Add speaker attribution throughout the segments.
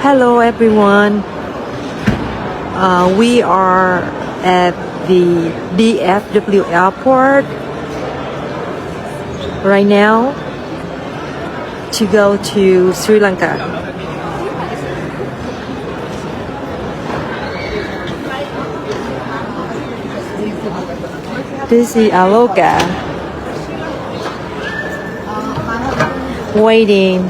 Speaker 1: Hello everyone. We are at the DFW airport right now to go to Sri Lanka. This is Aloka waiting.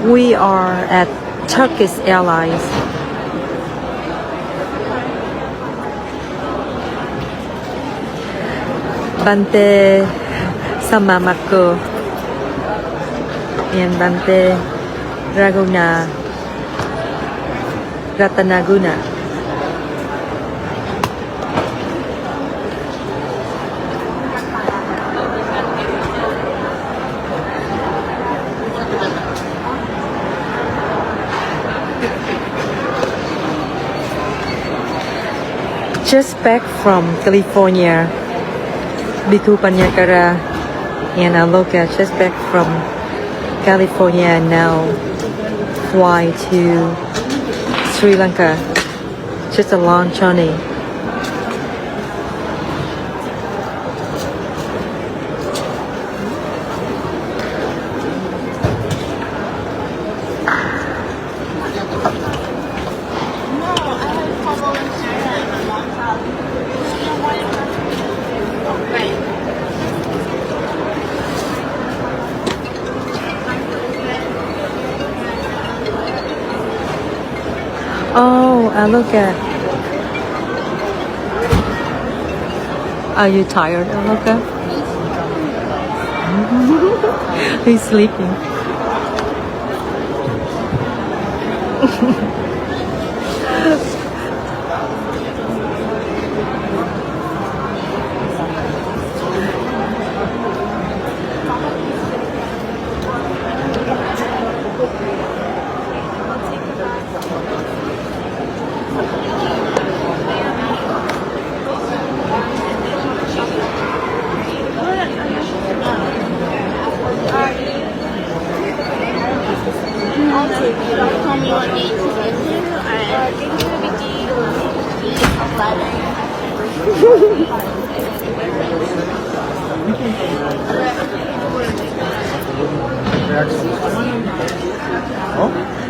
Speaker 1: We are at Turkish Airlines. Bante Samamako and Bante Raguna Ratanaguna. Just back from California, Bhikkhu Pannakara and Aloka just back from California and now fly to Sri Lanka. Just a long journey. Oh, Aloka. Are you tired, Aloka? He's sleeping.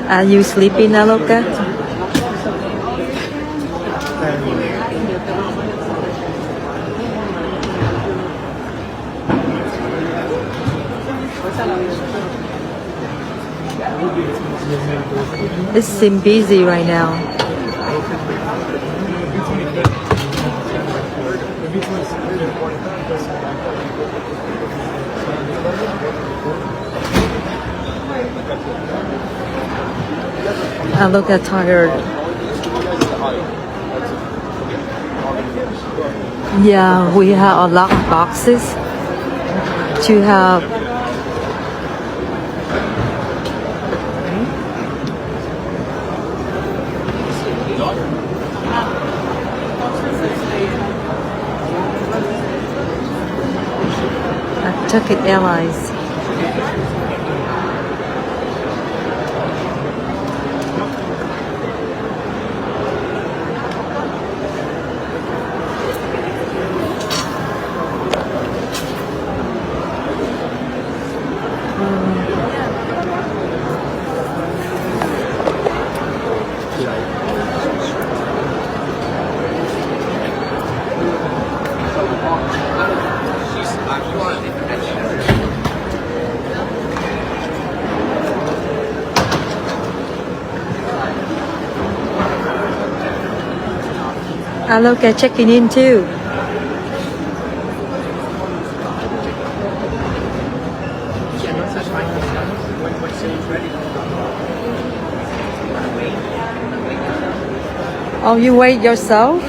Speaker 1: Are you sleeping, Aloka? It seems busy right now. I look at tired. Yeah, we have a lot of boxes to have. Turkish Airlines. I look at checking in too. Oh, you wait yourself?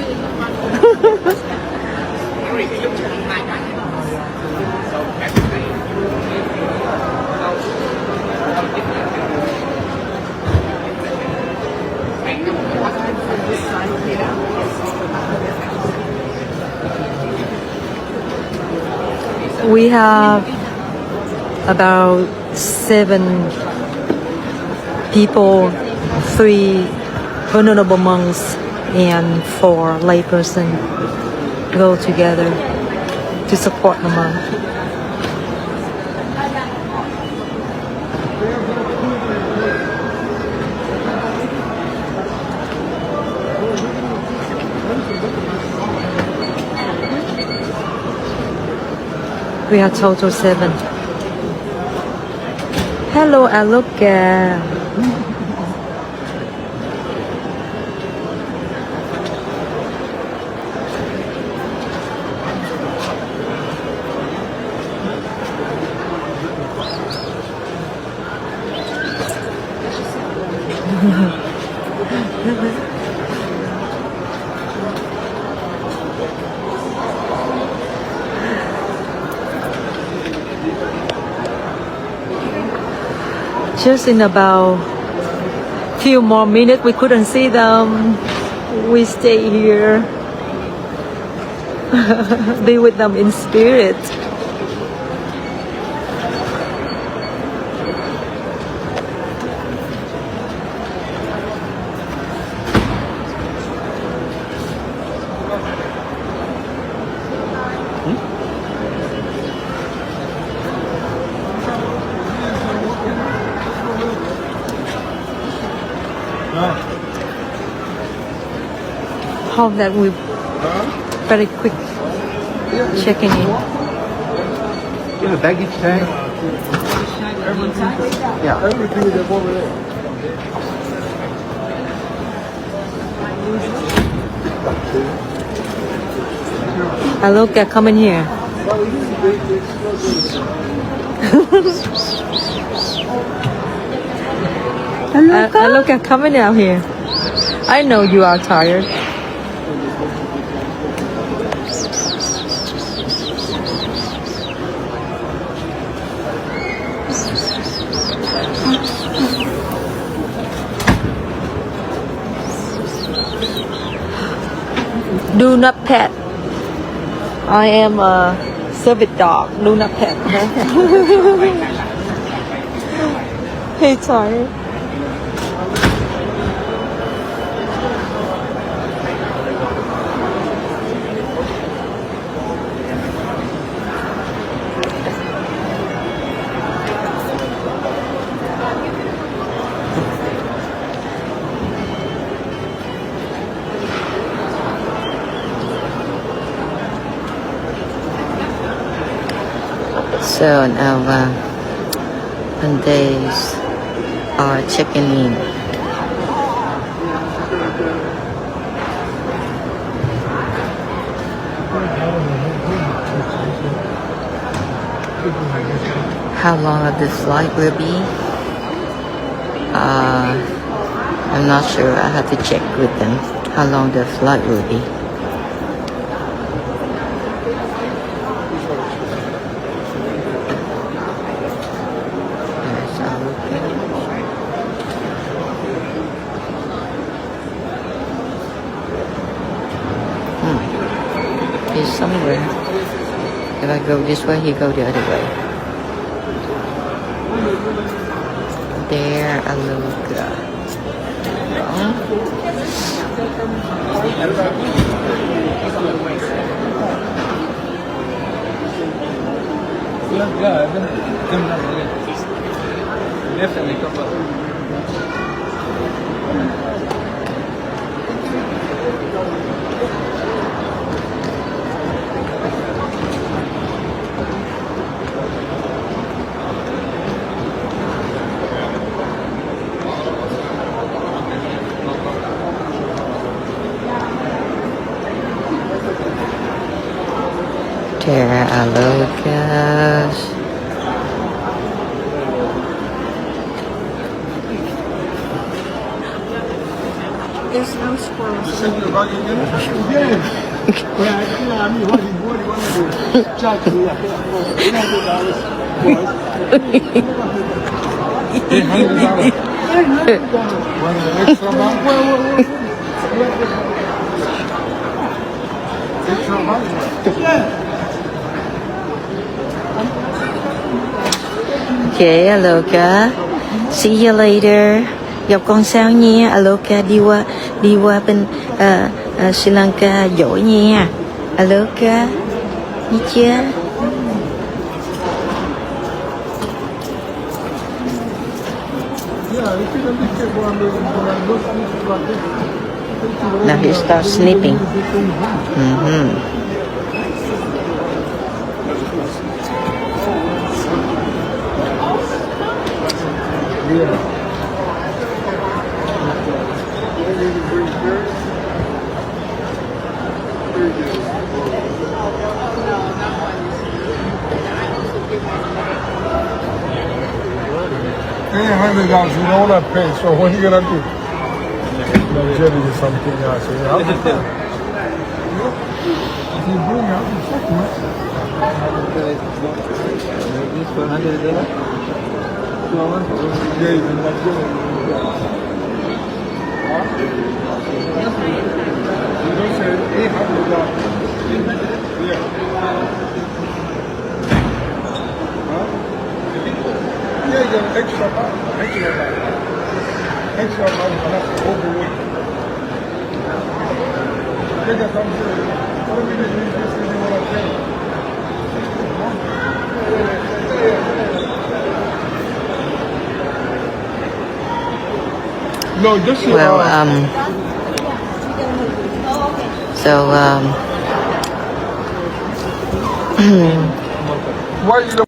Speaker 1: We have about 7 people, 3 venerable monks and 4 layperson go together to support the monk. We are total 7. Hello, Aloka. Just in about few more minutes, we couldn't see them. We stay here, be with them in spirit. Hope that we very quick checking in.
Speaker 2: You have a baggage tag? Yeah. Everything is over there.
Speaker 1: Aloka, come in here. Aloka, come in down here. I know you are tired. Do not pet. I am a service dog. Do not pet. Hey, tired. So now Mondays are checking in. How long of the flight will be? I'm not sure. I have to check with them how long the flight will be. He's somewhere. If I go this way, he go the other way. There, Aloka.
Speaker 2: Definitely come up.
Speaker 1: There, Alokas.
Speaker 3: There's no squirrels.
Speaker 1: Okay, Aloka. See you later. Gặp con sao nha. Aloka đi qua bên Sri Lanka giỏi nha. Aloka. Biết chưa? Now he starts sleeping.
Speaker 2: Hey, $100, you don't want to pay, so what are you going to do? Jelly is something else. You have to pay. If you bring out, it's not much.
Speaker 4: This for $100?
Speaker 2: Yeah, you can like it. You don't say $800. Yeah. Huh? Yeah, you got extra pound. Extra pound for that overweight. Take a thumbs up. What do you mean this is what I'm saying? No, just your
Speaker 1: Well, so
Speaker 2: why you don't